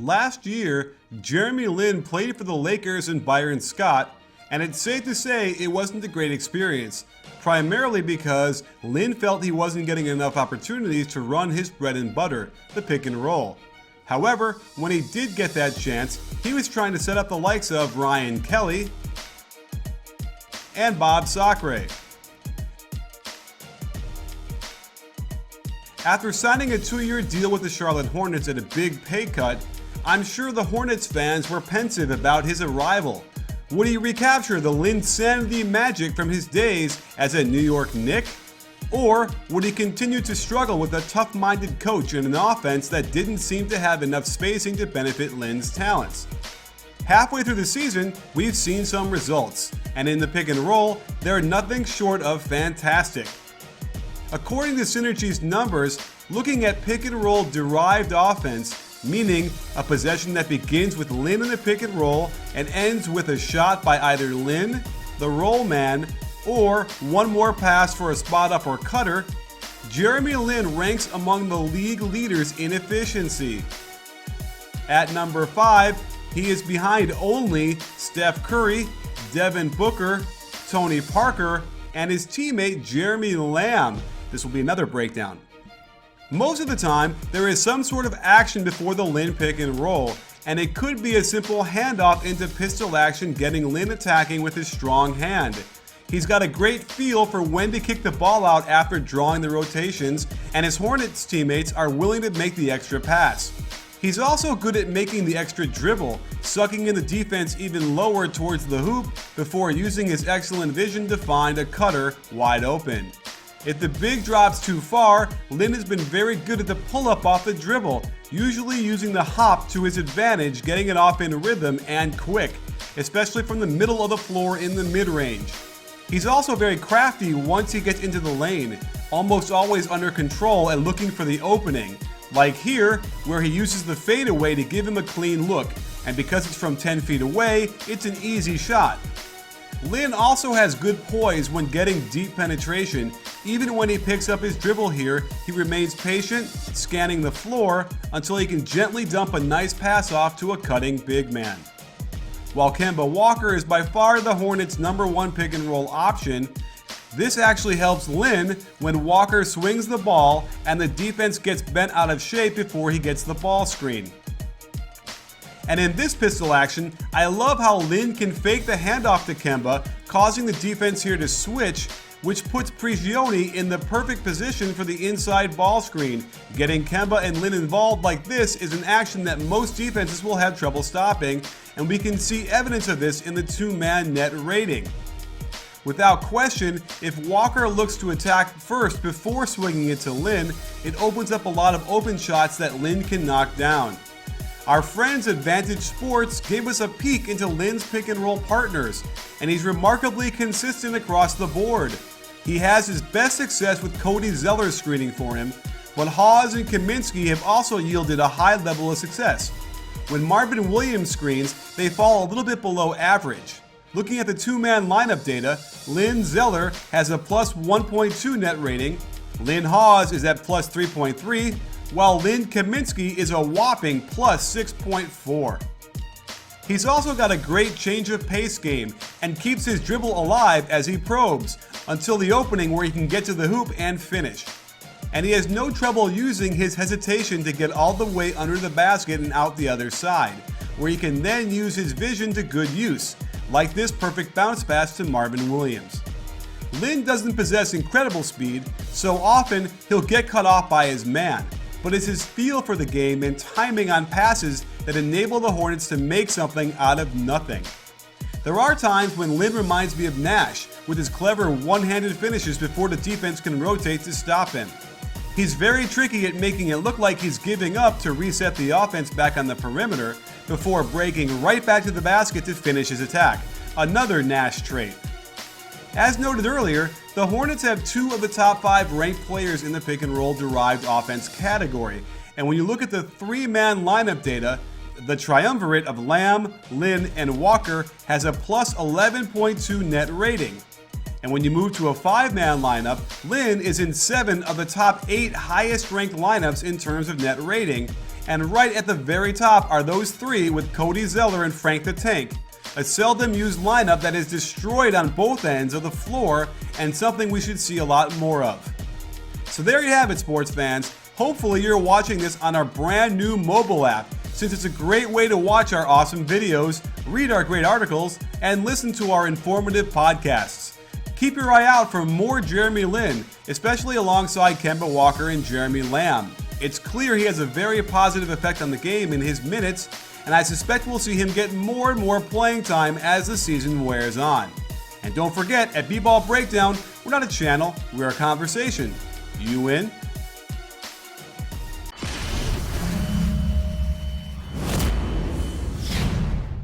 last year, Jeremy Lin played for the Lakers and Byron Scott, and it's safe to say it wasn't a great experience, primarily because Lin felt he wasn't getting enough opportunities to run his bread and butter, the pick and roll. However, when he did get that chance, he was trying to set up the likes of Ryan Kelly and Bob Sacre. After signing a 2-year deal with the Charlotte Hornets at a big pay cut, I'm sure the Hornets fans were pensive about his arrival. Would he recapture the Linsanity magic from his days as a New York Knick? Or would he continue to struggle with a tough-minded coach and an offense that didn't seem to have enough spacing to benefit Lin's talents? Halfway through the season, we've seen some results, and in the pick and roll, they're nothing short of fantastic. According to Synergy's numbers, looking at pick and roll derived offense, meaning a possession that begins with Lin in the pick and roll and ends with a shot by either Lin, the roll man, or one more pass for a spot up or cutter, Jeremy Lin ranks among the league leaders in efficiency. At number 5, he is behind only Steph Curry, Devin Booker, Tony Parker, and his teammate Jeremy Lamb. This will be another breakdown. Most of the time, there is some sort of action before the Lin pick and roll, and it could be a simple handoff into pistol action getting Lin attacking with his strong hand. He's got a great feel for when to kick the ball out after drawing the rotations, and his Hornets teammates are willing to make the extra pass. He's also good at making the extra dribble, sucking in the defense even lower towards the hoop before using his excellent vision to find a cutter wide open. If the big drops too far, Lin has been very good at the pull-up off the dribble, usually using the hop to his advantage, getting it off in rhythm and quick, especially from the middle of the floor in the mid-range. He's also very crafty once he gets into the lane, almost always under control and looking for the opening, like here, where he uses the fadeaway to give him a clean look, and because it's from 10 feet away, it's an easy shot. Lin also has good poise when getting deep penetration. Even when he picks up his dribble here, he remains patient, scanning the floor until he can gently dump a nice pass off to a cutting big man. While Kemba Walker is by far the Hornets' #1 pick and roll option, this actually helps Lin when Walker swings the ball and the defense gets bent out of shape before he gets the ball screen. And in this pistol action, I love how Lin can fake the handoff to Kemba, causing the defense here to switch, which puts Prigioni in the perfect position for the inside ball screen. Getting Kemba and Lin involved like this is an action that most defenses will have trouble stopping, and we can see evidence of this in the 2-man net rating. Without question, if Walker looks to attack first before swinging it to Lin, it opens up a lot of open shots that Lin can knock down. Our friends at Vantage Sports gave us a peek into Lin's pick and roll partners, and he's remarkably consistent across the board. He has his best success with Cody Zeller screening for him, but Hawes and Kaminsky have also yielded a high level of success. When Marvin Williams screens, they fall a little bit below average. Looking at the 2-man lineup data, Lin Zeller has a plus 1.2 net rating, Lin Hawes is at plus 3.3, while Lin Kaminsky is a whopping plus 6.4. He's also got a great change of pace game and keeps his dribble alive as he probes until the opening where he can get to the hoop and finish. And he has no trouble using his hesitation to get all the way under the basket and out the other side, where he can then use his vision to good use, like this perfect bounce pass to Marvin Williams. Lin doesn't possess incredible speed, so often he'll get cut off by his man, but it's his feel for the game and timing on passes that enable the Hornets to make something out of nothing. There are times when Lin reminds me of Nash with his clever one-handed finishes before the defense can rotate to stop him. He's very tricky at making it look like he's giving up to reset the offense back on the perimeter before breaking right back to the basket to finish his attack. Another Nash trait. As noted earlier, the Hornets have 2 of the top 5 ranked players in the pick and roll derived offense category. And when you look at the 3-man lineup data, the triumvirate of Lamb, Lin, and Walker has a plus 11.2 net rating. And when you move to a 5-man lineup, Lin is in 7 of the top 8 highest ranked lineups in terms of net rating, and right at the very top are those three with Cody Zeller and Frank the Tank, a seldom used lineup that is destroyed on both ends of the floor and something we should see a lot more of. So there you have it, sports fans. Hopefully you're watching this on our brand new mobile app, since it's a great way to watch our awesome videos, read our great articles, and listen to our informative podcasts. Keep your eye out for more Jeremy Lin, especially alongside Kemba Walker and Jeremy Lamb. It's clear he has a very positive effect on the game in his minutes, and I suspect we'll see him get more and more playing time as the season wears on. And don't forget, at B-Ball Breakdown, we're not a channel, we're a conversation. You in?